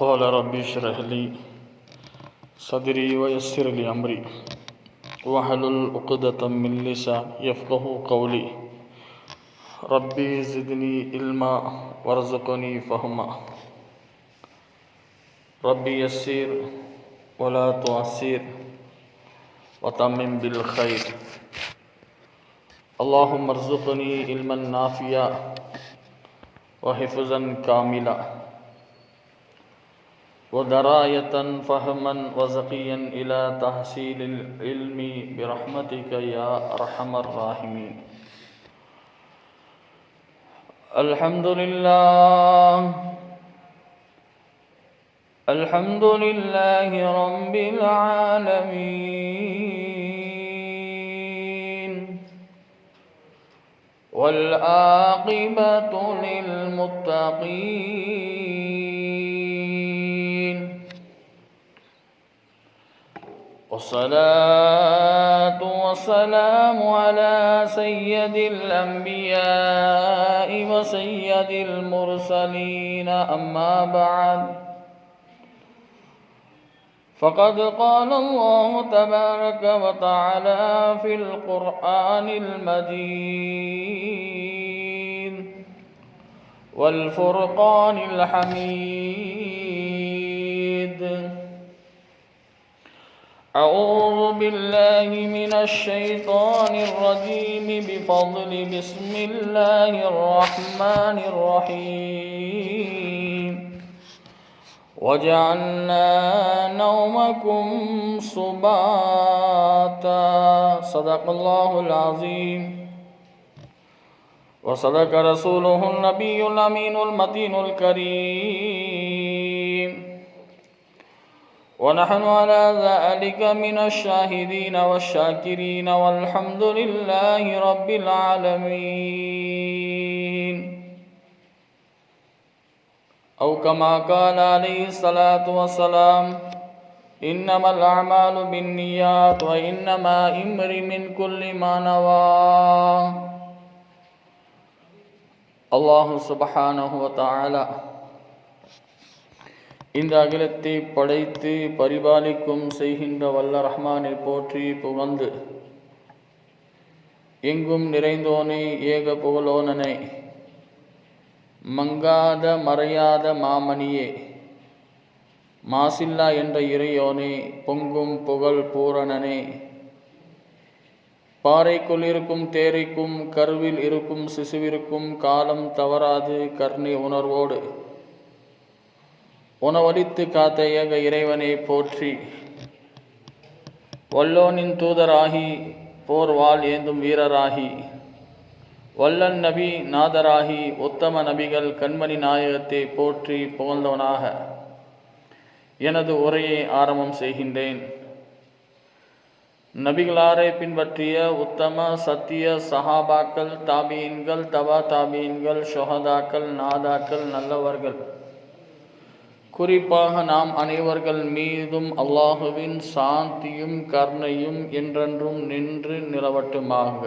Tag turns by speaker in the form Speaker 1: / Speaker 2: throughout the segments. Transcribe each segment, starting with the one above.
Speaker 1: قال رب اشرح لي صدري ويسر لي أمري واحلل عقدة من لساني يفقهوا قولي ربي زدني علما وارزقني فهما ربي يسر ولا تعسر وتمم بالخير اللهم ارزقني علما نافعا وحفظا كاملا ودراية فهما وزقيا إلى تحصيل العلم برحمتك يا أرحم الراحمين. الحمد لله رب العالمين والعاقبة للمتقين والصلاة والسلام على سيد الأنبياء وسيد المرسلين أما بعد فقد قال الله تبارك وتعالى في القرآن المجيد والفرقان الحميد أعوذ بالله من الشيطان الرجيم بفضل بسم الله الرحمن الرحيم وجعلنا نومكم سباتا صدق الله العظيم وصدق رسوله النبي الأمين المتين الكريم ونحن على ذلك من الشاهدين والشاكرين والحمد لله رب العالمين أو كما قال عليه الصلاة والسلام إنما الأعمال بالنيات وإنما امرئ من كل ما نوى. الله سبحانه وتعالى இந்த அகிலத்தை படைத்து பரிபாலிக்கும் செய்கின்ற வல்ல ரஹ்மானை போற்றி புகழ்ந்து எங்கும் நிறைந்தோனை ஏக புகழோனனை மங்காத மறையாத மாமணியே மாசில்லா என்ற இறையோனே பொங்கும் புகழ் பூரணனே பாறைக்குள் இருக்கும் தேரைக்கும் கருவில் இருக்கும் சிசுவிற்கும் காலம் தவறாது கருணை உணர்வோடு உணவளித்து காத்த ஏக இறைவனை போற்றி வல்லோனின் தூதராகி போர் வாள் ஏந்தும் வீரராகி வல்லன் நபி நாதராகி உத்தம நபிகள் கண்மணி நாயகத்தை போற்றி புகழ்ந்தவனாக எனது உரையை ஆரம்பம் செய்கின்றேன். நபிகளாரை பின்பற்றிய உத்தம சத்திய சஹாபாக்கள், தாபீன்கள், தபா தாபீன்கள், ஷுஹதாக்கள், நாதாக்கள், நல்லவர்கள், குறிப்பாக நாம் அனைவர்கள் மீதும் அல்லாஹுவின் சாந்தியும் கருணையும் என்றென்றும் நின்று நிலவட்டுமாக.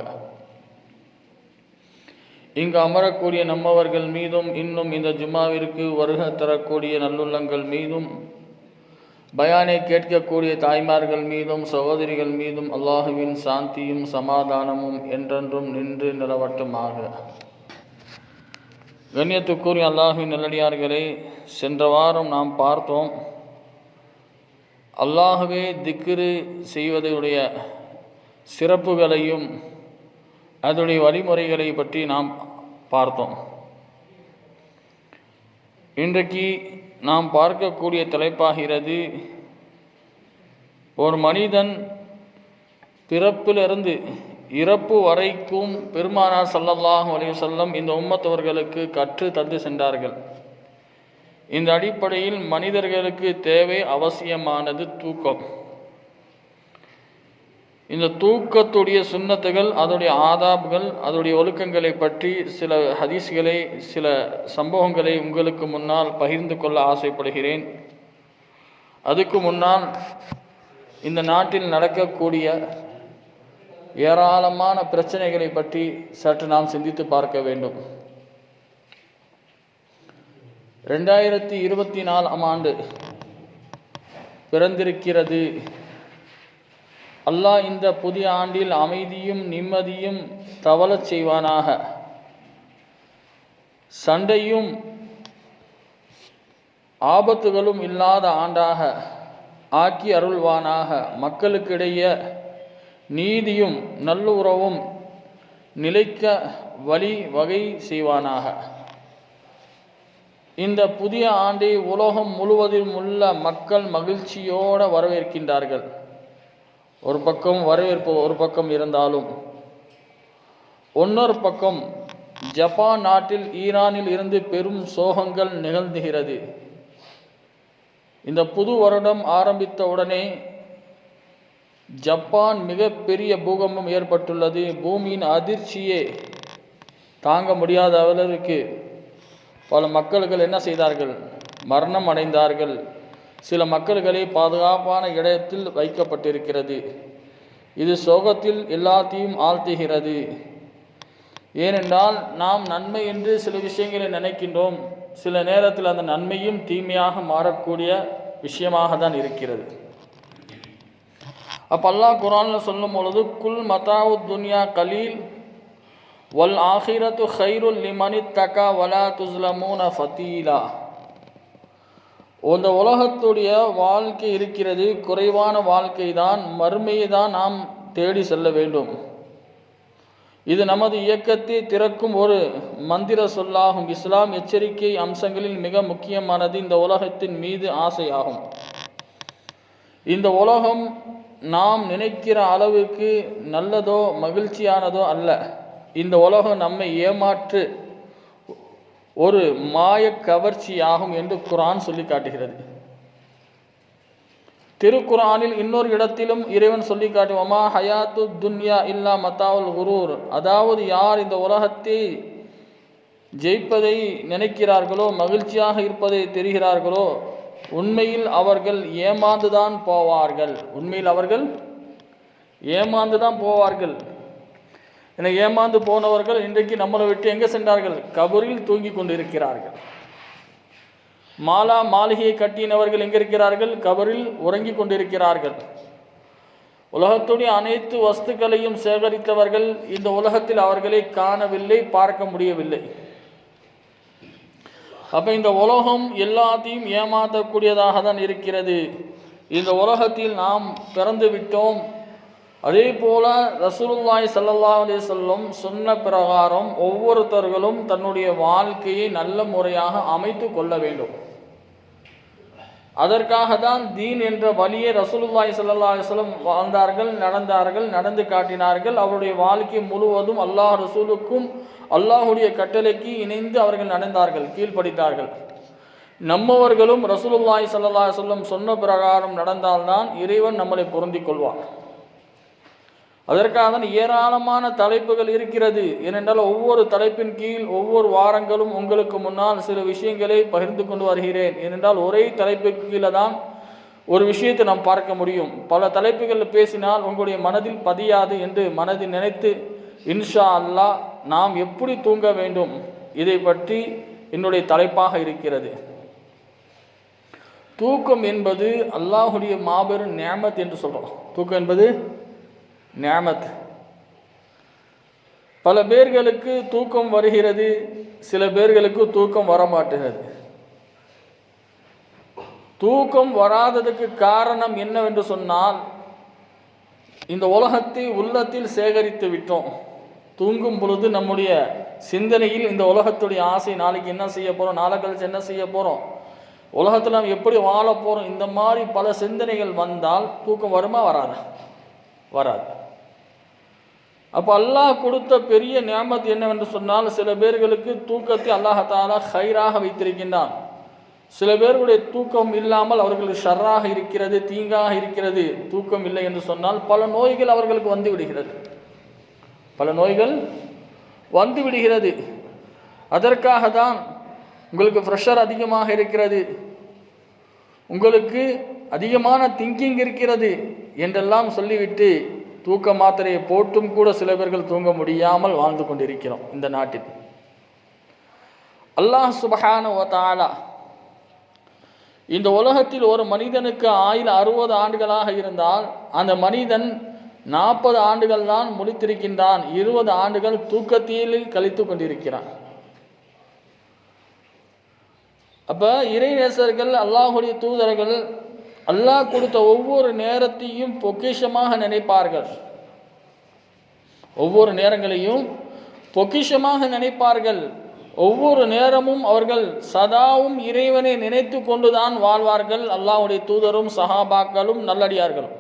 Speaker 1: இங்கு அமரக்கூடிய நம்மவர்கள் மீதும் இன்னும் இந்த ஜும்மாவிற்கு வருகை தரக்கூடிய நல்லுள்ளங்கள் மீதும் பயானை கேட்கக்கூடிய தாய்மார்கள் மீதும் சகோதரிகள் மீதும் அல்லாஹுவின் சாந்தியும் சமாதானமும் என்றென்றும் நின்று நிலவட்டுமாக. கண்ணியத்துக்குரிய அல்லாஹுவின் நல்லடியார்களே, சென்ற வாரம் நாம் பார்த்தோம், அல்லாஹுவே திக்ரு செய்வதையுடைய சிறப்புகளையும் அதனுடைய வழிமுறைகளை பற்றி நாம் பார்த்தோம். இன்றைக்கு நாம் பார்க்கக்கூடிய தலைப்பாகிறது, ஒரு மனிதன் பிறப்பிலிருந்து இறப்பு வரைக்கும் பெருமானார் ஸல்லல்லாஹு அலைஹி வஸல்லம் இந்த உம்மத்தவர்களுக்கு கற்று தந்து சென்றார்கள். இந்த அடிப்படையில் மனிதர்களுக்கு தேவை அவசியமானது தூக்கம். இந்த தூக்கத்துடைய சுன்னத்துகள், அதனுடைய ஆதாப்கள், அதனுடைய ஒழுக்கங்களை பற்றி சில ஹதீஸ்களை, சில சம்பவங்களை உங்களுக்கு முன்னால் பகிர்ந்து கொள்ள ஆசைப்படுகிறேன். அதுக்கு முன்னால் இந்த நாட்டில் நடக்கக்கூடிய ஏராளமான பிரச்சனைகளை பற்றி சற்று நாம் சிந்தித்து பார்க்க வேண்டும். 2024 ஆண்டு பிறந்திருக்கிறது. அல்லாஹ் இந்த புதிய ஆண்டில் அமைதியும் நிம்மதியும் தவழச் செய்வானாக. சண்டையும் ஆபத்துகளும் இல்லாத ஆண்டாக ஆக்கி அருள்வானாக. மக்களுக்கிடையே நீதியும் நல்லுறவும் நிலைக்க வகை செய்வானாக. இந்த புதிய ஆண்டை உலகம் முழுவதும் உள்ள மக்கள் மகிழ்ச்சியோடு வரவேற்கின்றார்கள். ஒரு பக்கம் வரவேற்பு ஒரு பக்கம் இருந்தாலும் இன்னொரு பக்கம் ஜப்பான் நாட்டில் ஈரானில் இருந்து பெரும் சோகங்கள் நிகழ்ந்துகிறது. இந்த புது வருடம் ஆரம்பித்தவுடனே ஜப்பான் மிகப்பெரிய பூகம்பம் ஏற்பட்டுள்ளது. பூமியின் அதிர்ச்சியே தாங்க முடியாத அளவிற்கு பல மக்கள்கள் என்ன செய்தார்கள்? மரணம் அடைந்தார்கள். சில மக்கள்களை பாதுகாப்பான இடத்தில் வைக்கப்பட்டிருக்கிறது. இது சோகத்தில் எல்லாத்தையும் ஆழ்த்துகிறது. ஏனென்றால் நாம் நன்மை என்று சில விஷயங்களை நினைக்கின்றோம். சில நேரத்தில் அந்த நன்மையும் தீமையாக மாறக்கூடிய விஷயமாக தான் இருக்கிறது. அப்போ அல்லாஹ் குர்ஆனில் சொல்லும் பொழுது குல் மதாவு துன்யா கலீல் வல் ஆஹிரத்து ஹைருல் லிமனித்தகா வலா துஸ்லமூன ஃபதீலா. இந்த உலகத்துடைய வாழ்க்கை இருக்கிறது, குறைவான வாழ்க்கை தான், மறுமையை தான் நாம் தேடி செல்ல வேண்டும். இது நமது இயக்கத்தை திறக்கும் ஒரு மந்திர சொல்லாகும். இஸ்லாம் எச்சரிக்கை அம்சங்களில் மிக முக்கியமானது இந்த உலகத்தின் மீது ஆசையாகும். இந்த உலகம் நாம் நினைக்கிற அளவுக்கு நல்லதோ மகிழ்ச்சியானதோ அல்ல. இந்த உலகம் நம்மை ஏமாற்று ஒரு மாய கவர்ச்சியாகும் என்று குர்ஆன் சொல்லி காட்டுகிறது. திருக்குர்ஆனில் இன்னொரு இடத்திலும் இறைவன் சொல்லி காட்டுவமா ஹயாத்து துன்யா இல்லா மத்தாவுல் குரூர். அதாவது யார் இந்த உலகத்தை ஜெயிப்பதை நினைக்கிறார்களோ, மகிழ்ச்சியாக இருப்பதை தெரிகிறார்களோ, உண்மையில் அவர்கள் ஏமாந்துதான் போவார்கள். உண்மையில் அவர்கள் ஏமாந்துதான் போவார்கள். என ஏமாந்து போனவர்கள் இன்றைக்கு நம்மளை விட்டு எங்கே சென்றார்கள்? கபரில் தூங்கி கொண்டிருக்கிறார்கள். மாளிகையை கட்டினவர்கள் எங்கே இருக்கிறார்கள்? கபரில் உறங்கி கொண்டிருக்கிறார்கள். உலகத்துடைய அனைத்து வஸ்துக்களையும் சேகரித்தவர்கள் இந்த உலகத்தில் அவர்களை காணவில்லை, பார்க்க முடியவில்லை. அப்போ இந்த உலகம் எல்லாத்தையும் ஏமாற்றக்கூடியதாக தான் இருக்கிறது. இந்த உலகத்தில் நாம் பிறந்து விட்டோம். அதே போல ரசூலுல்லாஹி ஸல்லல்லாஹு அலைஹி வஸல்லம் சொன்ன பிரகாரம் ஒவ்வொருத்தர்களும் தன்னுடைய வாழ்க்கையை நல்ல முறையாக அமைத்து கொள்ள வேண்டும். அதற்காக தான் தீன் என்ற வழியை ரசூலுல்லாஹி ஸல்லல்லாஹு அலைஹி வஸல்லம் வாழ்ந்தார்கள், நடந்து காட்டினார்கள். அவருடைய வாழ்க்கை முழுவதும் அல்லாஹ் ரசூலுக்கும் அல்லாஹுடைய கட்டளைக்கு இணைந்து அவர்கள் நடந்தார்கள், கீழ்ப்படித்தார்கள். நம்மவர்களும் ரசூலுல்லாஹி ஸல்லல்லாஹு அலைஹி வஸல்லம் சொன்ன பிரகாரம் நடந்தால்தான் இறைவன் நம்மளை பொருந்திக் கொள்வார். அதற்காக தான் ஏராளமான தலைப்புகள் இருக்கிறது. ஏனென்றால் ஒவ்வொரு தலைப்பின் கீழ் ஒவ்வொரு வாரங்களும் உங்களுக்கு முன்னால் சில விஷயங்களை பகிர்ந்து கொண்டு வருகிறேன். ஏனென்றால் ஒரே தலைப்புக்கு கீழே தான் ஒரு விஷயத்தை நாம் பார்க்க முடியும். பல தலைப்புகளில் பேசினால் உங்களுடைய மனதில் பதியாது என்று மனதில் நினைத்து இன்ஷா அல்லாஹ் நாம் எப்படி தூங்க வேண்டும் இதை பற்றி என்னுடைய தலைப்பாக இருக்கிறது. தூக்கம் என்பது அல்லாஹுடைய மாபெரும் நிஅமத் என்று சொல்கிறோம். தூக்கம் என்பது நிஅமத். பல பேர்களுக்கு தூக்கம் வருகிறது, சில பேர்களுக்கு தூக்கம் வரமாட்டுகிறது. தூக்கம் வராததுக்கு காரணம் என்னவென்று சொன்னால், இந்த உலகத்தை உள்ளத்தில் சேகரித்து விட்டோம். தூங்கும் பொழுது நம்முடைய சிந்தனையில் இந்த உலகத்துடைய ஆசை, நாளைக்கு என்ன செய்ய போகிறோம், நாளை கழிச்சு என்ன செய்ய போகிறோம், உலகத்தில் நாம் எப்படி வாழ போகிறோம், இந்த மாதிரி பல சிந்தனைகள் வந்தால் தூக்கம் வருமா? வராது. அப்போ அல்லாஹ் கொடுத்த பெரிய நிஅமத் என்னவென்று சொன்னால், சில பேர்களுக்கு தூக்கத்தை அல்லாஹ் தஆலா ஹைராக வைத்திருக்கின்றான். சில பேர்களுடைய தூக்கம் இல்லாமல் அவர்களுக்கு ஷர்ராக இருக்கிறது, தீங்காக இருக்கிறது. தூக்கம் இல்லை என்று சொன்னால் பல நோய்கள் அவர்களுக்கு வந்து விடுகிறது. அதற்காக தான் உங்களுக்கு ப்ரெஷர் அதிகமாக இருக்கிறது, உங்களுக்கு அதிகமான திங்கிங் இருக்கிறது என்றெல்லாம் சொல்லிவிட்டு தூக்க மாத்திரையை போட்டும் கூட சில பேர்கள் தூங்க முடியாமல் வாழ்ந்து கொண்டிருக்கிறோம் இந்த நாட்டில். அல்லாஹ் சுப்ஹானஹு வ தஆலா இந்த உலகத்தில் ஒரு மனிதனுக்கு ஆயுள் 60 ஆண்டுகளாக இருந்தால் அந்த மனிதன் 40 ஆண்டுகள் தான் முடித்திருக்கின்றான், 20 ஆண்டுகள் தூக்கத்தில் கழித்து கொண்டிருக்கிறான். அப்ப இறைநேசர்கள், அல்லாஹுடைய தூதர்கள் அல்லாஹ் கொடுத்த ஒவ்வொரு நேரத்தையும் பொக்கிஷமாக நினைப்பார்கள், ஒவ்வொரு நேரங்களையும் பொக்கிஷமாக நினைப்பார்கள். ஒவ்வொரு நேரமும் அவர்கள் சதாவும் இறைவனை நினைத்து கொண்டுதான் வாழ்வார்கள், அல்லாஹ்வுடைய தூதரும் சஹாபாக்களும் நல்லடியார்களும்.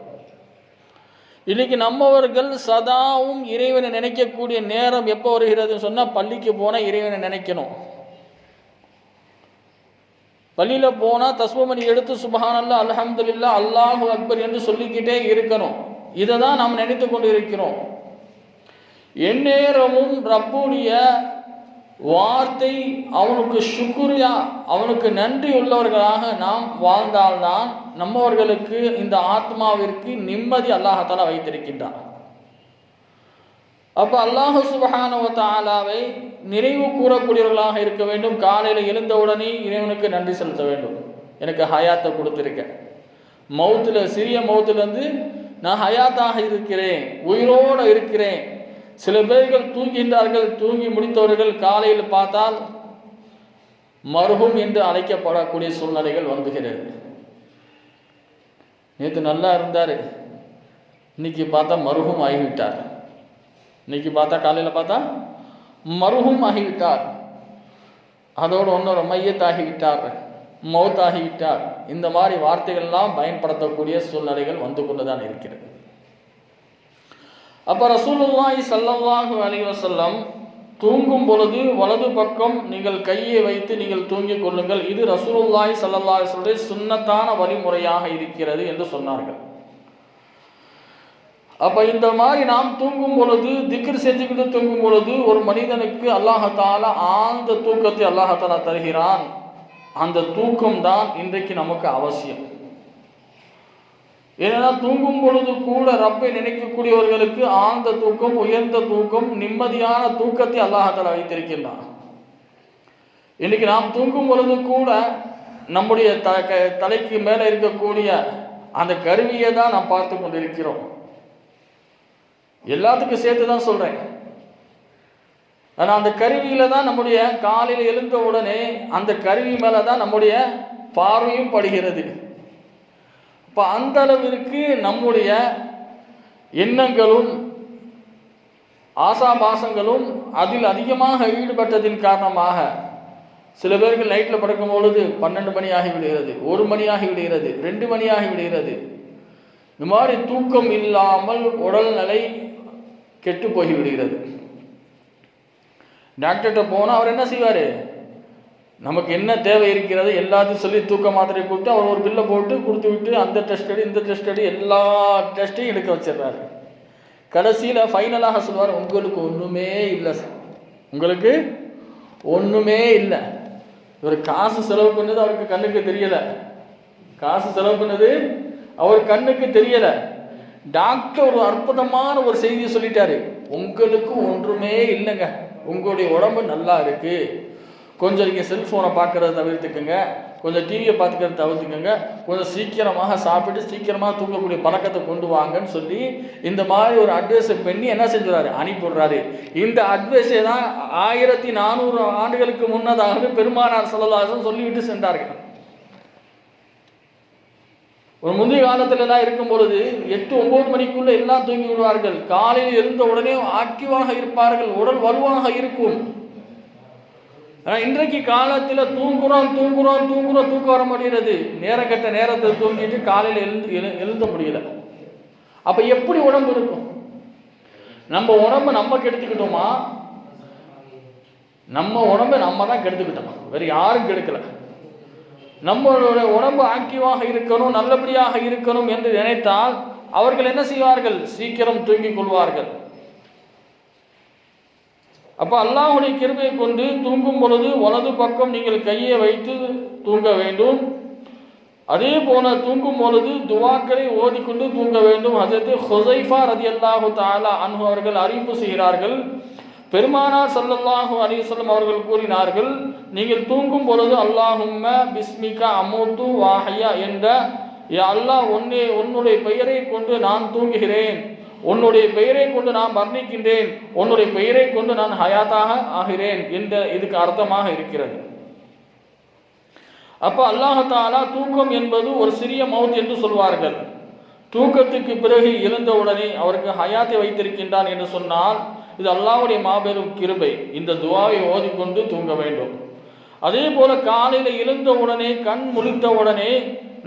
Speaker 1: இன்னைக்கு நம்மவர்கள் சதாவும் இறைவனை நினைக்கக்கூடிய நேரம் எப்போ வருகிறதுன்னு சொன்னால், பள்ளிக்கு போனால் இறைவனை நினைக்கணும், பள்ளியில் போனால் தஸ்பீஹ் எடுத்து சுப்ஹானல்லாஹ் அல்ஹம்துலில்லாஹ் அல்லாஹு அக்பர் என்று சொல்லிக்கிட்டே இருக்கணும். இதை தான் நாம் நினைத்து கொண்டு இருக்கிறோம். எந்நேரமும் ரப்புடைய வார்த்தை, அவனுக்கு ஷுக்ரியா, அவனுக்கு நன்றி உள்ளவர்களாக நாம் வாழ்ந்தால்தான் நம்மவர்களுக்கு இந்த ஆத்மாவிற்கு நிம்மதி அல்லாஹ் வைத்திருக்கின்றான். அப்போ அல்லாஹ் சுப்ஹானஹு வ தஆலாவை நினைவு கூறக்கூடியவர்களாக இருக்க வேண்டும். காலையில் எழுந்தவுடனே இறைவனுக்கு நன்றி செலுத்த வேண்டும். எனக்கு ஹயாத்தை கொடுத்துருக்க, மௌத்தில், சிறிய மௌத்திலிருந்து நான் ஹயாத்தாக இருக்கிறேன், உயிரோடு இருக்கிறேன். சில பேர்கள் தூங்குகின்றார்கள், தூங்கி முடித்தவர்கள் காலையில் பார்த்தால் மர்ஹூம் என்று அழைக்கப்படக்கூடிய சூழ்நிலைகள் வந்துகிறது. நேற்று நல்லா இருந்தார், இன்னைக்கு பார்த்தா மர்ஹூம் ஆகிவிட்டார், இன்னைக்கு பார்த்தா காலையில் பார்த்தா மர்ஹூம் ஆகிவிட்டார், அதோடு இன்னொரு மையத்தாகிவிட்டார், மௌத்தாகிவிட்டார். இந்த மாதிரி வார்த்தைகள்லாம் பயன்படுத்தக்கூடிய சூழ்நிலைகள் வந்து கொண்டுதான் இருக்கிறது. அப்போ ரசூலுல்லாஹி ஸல்லல்லாஹு அலைஹி வஸல்லம் தூங்கும் பொழுது வலது பக்கம் நீங்கள் கையை வைத்து நீங்கள் தூங்கிக் கொள்ளுங்கள், இது ரசூலுல்லாஹி ஸல்லல்லாஹு அலைஹி வஸல்லம் சுன்னத்தான வழிமுறையாக இருக்கிறது என்று சொன்னார்கள். அப்போ இந்த மாதிரி நாம் தூங்கும் பொழுது, திக்ர் செஞ்சுக்கிட்டு தூங்கும் பொழுது ஒரு மனிதனுக்கு அல்லாஹ் தஆலா ஆழ்ந்த தூக்கத்தை அல்லாஹ் தஆலா தருகிறான். அந்த தூக்கம் தான் இன்றைக்கு நமக்கு அவசியம். ஏன்னா தூங்கும் பொழுது கூட ரப்பை நினைக்கக்கூடியவர்களுக்கு ஆழ்ந்த தூக்கம், உயர்ந்த தூக்கம், நிம்மதியான தூக்கத்தை அல்லாஹ் தஆலா வைத்திருக்கின்றான். இன்னைக்கு நாம் தூங்கும் பொழுது கூட நம்முடைய தலைக்கு மேலே இருக்கக்கூடிய அந்த கருவியை தான் நாம் பார்த்து கொண்டிருக்கிறோம். எல்லாத்துக்கும் சேர்த்து தான் சொல்றேன். ஆனால் அந்த கருவியில தான் நம்முடைய காலையில் எழுந்த உடனே அந்த கருவி மேலே தான் நம்முடைய பார்வையும் படுகிறது. இப்போ அந்த அளவிற்கு நம்முடைய எண்ணங்களும் ஆசாபாசங்களும் அதில் அதிகமாக ஈடுபட்டதின் காரணமாக சில பேர்கள் நைட்டில் படுக்கும் பொழுது 12 மணி ஆகி விடுகிறது, 1 மணி ஆகி விடுகிறது, 2 மணி ஆகி விடுகிறது. இந்த மாதிரி தூக்கம் இல்லாமல் உடல்நிலை கெட்டு போய் விடுகிறது. டாக்டர்கிட்ட போனால் அவர் என்ன செய்வார், நமக்கு என்ன தேவை இருக்கிறது எல்லாத்தையும் சொல்லி தூக்க மாத்திரை கூப்பிட்டு அவர் ஒரு பில்லை போட்டு கொடுத்து விட்டு அந்த டெஸ்ட் அடி இந்த டெஸ்ட் அடி எல்லா டெஸ்ட்டையும் எடுக்க வச்சிடுறாரு. கடைசியில் ஃபைனலாக சொல்வார், உங்களுக்கு ஒன்றுமே இல்லை, உங்களுக்கு ஒன்றுமே இல்லை. இவர் காசு செலவு பண்ணது அவருக்கு கண்ணுக்கு தெரியலை, காசு செலவு பண்ணது அவர் கண்ணுக்கு தெரியலை. டாக்டர் ஒரு அற்புதமான ஒரு செய்தியை சொல்லிட்டாரு, உங்களுக்கு ஒன்றுமே இல்லைங்க, உங்களுடைய உடம்பு நல்லா இருக்கு, கொஞ்சம் நீங்கள் செல்ஃபோனை பார்க்குறத தவிர்த்துக்குங்க, கொஞ்சம் டிவியை பார்த்துக்கிறத தவிர்த்துக்குங்க, கொஞ்சம் சீக்கிரமாக சாப்பிட்டு சீக்கிரமாக தூங்கக்கூடிய பழக்கத்தை கொண்டு வாங்கன்னு சொல்லி இந்த மாதிரி ஒரு அட்வைஸை பண்ணி என்ன செஞ்சுறாரு, அனுப்பிவிடுறாரு. இந்த அட்வைஸை தான் 1400 ஆண்டுகளுக்கு முன்னதாக பெருமானார் ஸல்லல்லாஹு அலைஹி வஸல்லம் சொல்லிவிட்டு சென்றார்கள். ஒரு முந்தைய காலத்துல தான் இருக்கும் பொழுது 8-9 மணிக்குள்ள எல்லாம் தூங்கி விடுவார்கள். காலையில் எழுந்த உடனே ஆக்டிவாக இருப்பார்கள், உடல் வலுவாக இருக்கும். ஆனால் இன்றைக்கு காலத்தில் தூங்குறோம் தூக்கம் வர முடிகிறது, நேரம் கெட்ட நேரத்தில் தூங்கிட்டு காலையில் எழுந்த முடியல. அப்போ எப்படி உடம்பு இருக்கும்? நம்ம உடம்பை நம்ம கெடுத்துக்கிட்டோமா? நம்ம உடம்பை நம்ம தான் கெடுத்துக்கிட்டோம், வேறு யாரும் கெடுக்கல. நம்மளோட உடம்பு ஆக்டிவாக இருக்கணும், நல்லபடியாக இருக்கணும் என்று நினைத்தால் அவர்கள் என்ன செய்வார்கள், சீக்கிரம் தூங்கிக் கொள்வார்கள். அப்போ அல்லாஹ்வுடைய கிருபையை கொண்டு தூங்கும் பொழுது வலது பக்கம் நீங்கள் கையை வைத்து தூங்க வேண்டும். அதே போல தூங்கும் பொழுது துவாக்களை ஓதிக்கொண்டு தூங்க வேண்டும். ஹஜரத் ஹுஸைஃபா ரலியல்லாஹு தஆலா அன்ஹு அவர்கள் அறிவிப்பு செய்கிறார்கள், பெருமானார் ஸல்லல்லாஹு அலைஹி வஸல்லம் அவர்கள் கூறினார்கள், நீங்கள் தூங்கும் பொழுது அல்லாஹும்ம பிஸ்மிகா அமூத்து வாஹயா என்ற, யா அல்லாஹ் உன்னுடைய பெயரை கொண்டு நான் தூங்குகிறேன், உன்னுடைய பெயரை கொண்டு நான் மரணிக்கின்றேன், உன்னுடைய பெயரை கொண்டு நான் ஹயாத்தாக ஆகிறேன் என்ற இதுக்கு அர்த்தமாக இருக்கிறது. அப்போ அல்லாஹ் தஆலா தூக்கம் என்பது ஒரு சிறிய மவுத் என்று சொல்வார்கள். தூக்கத்துக்கு பிறகு எழுந்தவுடனே அவருக்கு ஹயாத்தை வைத்திருக்கின்றான் என்று சொன்னால் இது அல்லாஹ்வுடைய மாபெரும் கிருபை. இந்த துஆவை ஓதிக்கொண்டு தூங்க வேண்டும். அதே போல காலையில் எழுந்தவுடனே கண் முழித்தவுடனே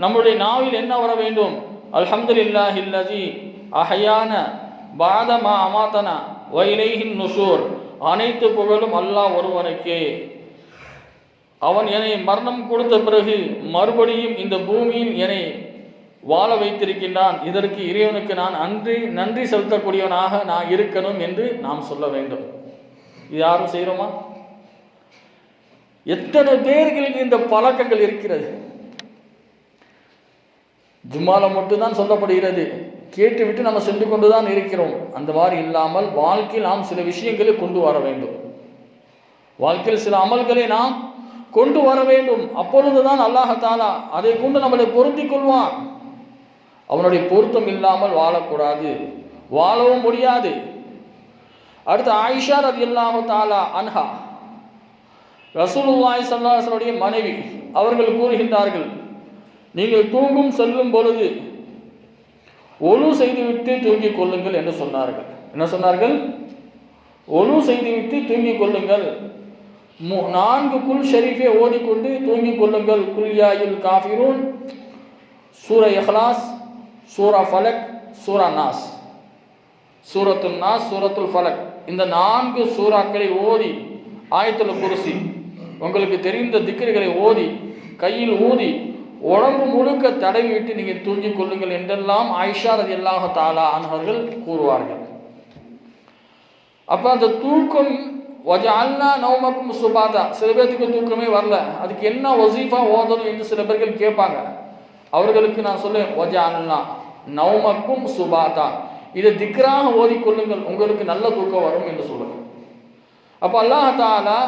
Speaker 1: நம்முடைய நாவில் என்ன வர வேண்டும்? அல்ஹம்துலில்லாஹில்லஸீ அஹ்யான பாதமா அமாதனா வ இலைஹின் நுஷூர். அனைத்து புகழும் அல்லாஹ் ஒருவனுக்கே. அவன் என்னை மரணம் கொடுத்த பிறகு மறுபடியும் இந்த பூமியில் என்னை வாழ வைத்திருக்கின்றான். இதற்கு இறைவனுக்கு நான் நன்றி செலுத்தக்கூடியவனாக நான் இருக்கணும் என்று நாம் சொல்ல வேண்டும். இது யாரும் செய்கிறோமா? எத்தனை பேர்களுக்கு இந்த பழக்கங்கள் இருக்கிறது? ஜும்மால மட்டும்தான் சொல்லப்படுகிறது, கேட்டுவிட்டு நம்ம சென்று கொண்டுதான் இருக்கிறோம். அந்த மாதிரி இல்லாமல் வாழ்க்கையில் நாம் சில விஷயங்களை கொண்டு வர வேண்டும். வாழ்க்கையில் சில அமல்களை நாம் கொண்டு வர வேண்டும். அப்பொழுதுதான் அல்லாஹ் தஆலா அதை கொண்டு நம்மளை பொருந்திக் கொள்வான். அவனுடைய பொருத்தம் இல்லாமல் வாழக்கூடாது, வாழவும் முடியாது. அடுத்து ஆயிஷா ரலியல்லாஹு தஆலா அன்ஹா, ரசூலுல்லாஹி ஸல்லல்லாஹு அலைஹி வஸல்லம் மனைவி, அவர்கள் கூறுகின்றார்கள், நீங்கள் தூங்கும் செல்லும் பொழுது ஒழு செய்துவிட்டு தூங்கிக் கொள்ளுங்கள் என்று சொன்னார்கள். என்ன சொன்னார்கள்? ஒழு செய்துவிட்டு தூங்கிக் கொள்ளுங்கள். 4 குல் ஷரீஃபை ஓதிக்கொண்டு தூங்கிக் கொள்ளுங்கள். குல் யாயுல் காஃபிரூன், சூரா இஹ்லாஸ், சூரா ஃபலக், சூரா நாஸ். சூரத்துல் நாஸ், சூரத்துல் ஃபலக், இந்த 4 சூறாக்களை ஓதி, ஆயத்துல் குர்சி, உங்களுக்கு தெரிந்த திக்ருகளை ஓதி, கையில் ஊதி, உடம்பு முழுக்க தடவி விட்டு நீங்கள் தூங்கிக் கொள்ளுங்கள் என்றெல்லாம் ஆயிஷா ரலியல்லாஹு தஆலா அன்ஹர்கள் கூறுவார்கள். அப்போ அந்த தூக்கம் வஜஅல்னா நௌமக்கும் சுபாதா, சில பேருக்கு தூக்கமே வரல, அதுக்கு என்ன வசீஃபா ஓதணும் என்று சில பேர்கள் கேட்பாங்க. அவர்களுக்கு நான் சொல்லுவேன், வஜஅல்னா நௌமக்கும் சுபாதா, இதை திக்ராக ஓதிக்கொள்ளுங்கள், உங்களுக்கு நல்ல தூக்கம் வரும் என்று சொல்லுங்கள். அப்போ அல்லாஹ் தஆலா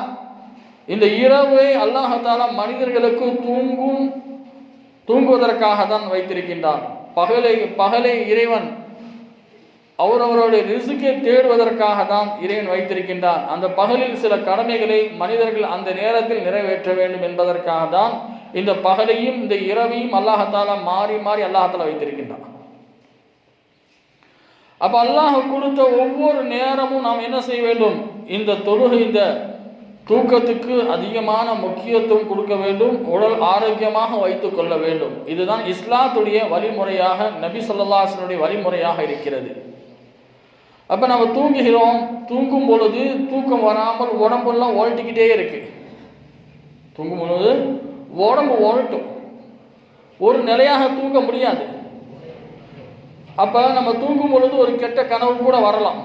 Speaker 1: இந்த இரவை அல்லாஹ் தஆலா மனிதர்களுக்கு தூங்குவதற்காக தான் வைத்திருக்கின்றான். பகலை இறைவன் அவரவருடைய ரிஸ்கை தேடுவதற்காக தான் இறைவன் வைத்திருக்கின்றான். அந்த பகலில் சில கடமைகளை மனிதர்கள் அந்த நேரத்தில் நிறைவேற்ற வேண்டும் என்பதற்காக தான் இந்த பகலையும் இந்த இரவையும் அல்லாஹ் தஆலா மாறி மாறி அல்லாஹ் தஆலா வைத்திருக்கின்றான். அப்போ அல்லாஹ் கொடுத்த ஒவ்வொரு நேரமும் நாம் என்ன செய்ய வேண்டும்? இந்த தொழுகை, இந்த தூக்கத்துக்கு அதிகமான முக்கியத்துவம் கொடுக்க வேண்டும், உடல் ஆரோக்கியமாக வைத்துக் கொள்ள வேண்டும். இதுதான் இஸ்லாத்துடைய வழிமுறையாக, நபி ஸல்லல்லாஹு அலைஹி வஸல்லம் வழிமுறையாக இருக்கிறது. அப்போ நம்ம தூங்குகிறோம், தூங்கும் பொழுது தூக்கம் வராமல் உடம்பெல்லாம் ஓட்டிக்கிட்டே இருக்கு. தூங்கும் பொழுது உடம்பு ஓட்டும், ஒரு நிலையாக தூங்க முடியாது. அப்போ நம்ம தூங்கும் பொழுது ஒரு கெட்ட கனவு கூட வரலாம்.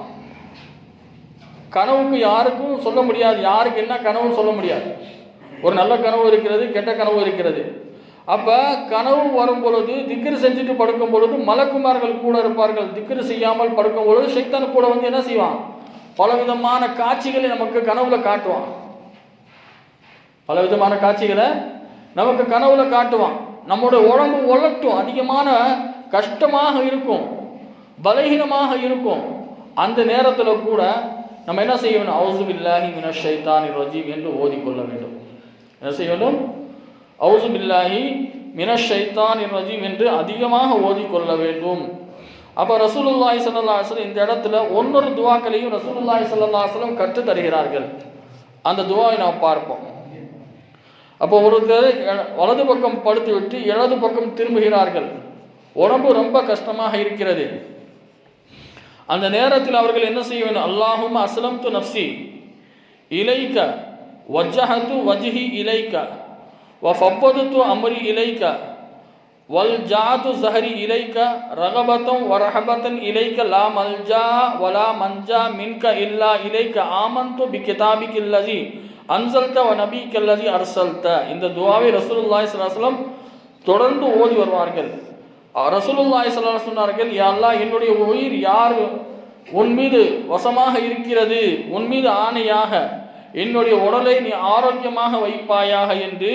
Speaker 1: கனவுக்கு யாருக்கும் சொல்ல முடியாது, யாருக்கு என்ன கனவுன்னு சொல்ல முடியாது. ஒரு நல்ல கனவு இருக்கிறது, கெட்ட கனவு இருக்கிறது. அப்போ கனவு வரும் பொழுது திக்ரு செஞ்சுட்டு படுக்கும் பொழுது மலக்குமார்கள் கூட இருப்பார்கள். திக்ரு செய்யாமல் படுக்கும் பொழுது ஷைத்தான் கூட வந்து என்ன செய்வான்? பலவிதமான காட்சிகளை நமக்கு கனவுல காட்டுவான். பலவிதமான காட்சிகளை நமக்கு கனவுல காட்டுவான். நம்முடைய உடம்பு உலட்டும், அதிகமான கஷ்டமாக இருக்கும், பலகீனமாக இருக்கும். அந்த நேரத்தில் கூட நம்ம என்ன செய்ய வேண்டும்? அவுஸு பில்லாஹி மினஷ் ஷைத்தானிர் ரஜீம் என்று ஓதிக்கொள்ள வேண்டும். என்ன செய்ய வேண்டும்? அவுஸு பில்லாஹி மினஷ் ஷைத்தானிர் ரஜீம் என்று அதிகமாக ஓதிக்கொள்ள வேண்டும். அப்போ ரசூலுல்லாஹி ஸல்லல்லாஹு அலைஹி வஸல்லம் இந்த இடத்துல ஒன்னொரு துஆக்களையும் ரசூலுல்லாஹி ஸல்லல்லாஹு அலைஹி வஸல்லம் கற்று தருகிறார்கள். அந்த துஆவை நாம் பார்ப்போம். அப்போ ஒருத்தர் வலது பக்கம் படுத்து விட்டு இடது பக்கம் திரும்புகிறார்கள். உடம்பு ரொம்ப கஷ்டமாக இருக்கிறது. அந்த நேரத்தில் அவர்கள் என்ன செய்ய வேண்டும்? அல்லாஹும்ம அஸ்லம்து நஃப்ஸி இலைக்க வஜ்ஜஹது வஜ்ஹி இலைக்க வஃபவ்வதுது அம்ரி இலைக்க வல்ஜாது ஸஹரி இலைக்க ரகபதன் வரஹபதன் இலைக்க லா மல்ஜா வலா மன்ஜா மின்க இல்லா இலைக்க ஆமன்து பிகிதாபிகில்லஸி அன்ஸல்த வ நபிக்கல்லஸி அர்ஸல்த. இந்த துஆவை ரசூலுல்லாஹி ஸல்லல்லாஹு அலைஹி வஸல்லம் தொடர்ந்து ஓதி வருவார்கள். ரசூலுல்லாஹி ஸல்லல்லாஹு அலைஹி வஸல்லம் சொன்னார்கள், யா அல்லாஹ், என்னுடைய உயிர் யார் உன் மீது வசமாக இருக்கிறது, உன் மீது ஆணையாக என்னுடைய உடலை நீ ஆரோக்கியமாக வைப்பாயாக என்று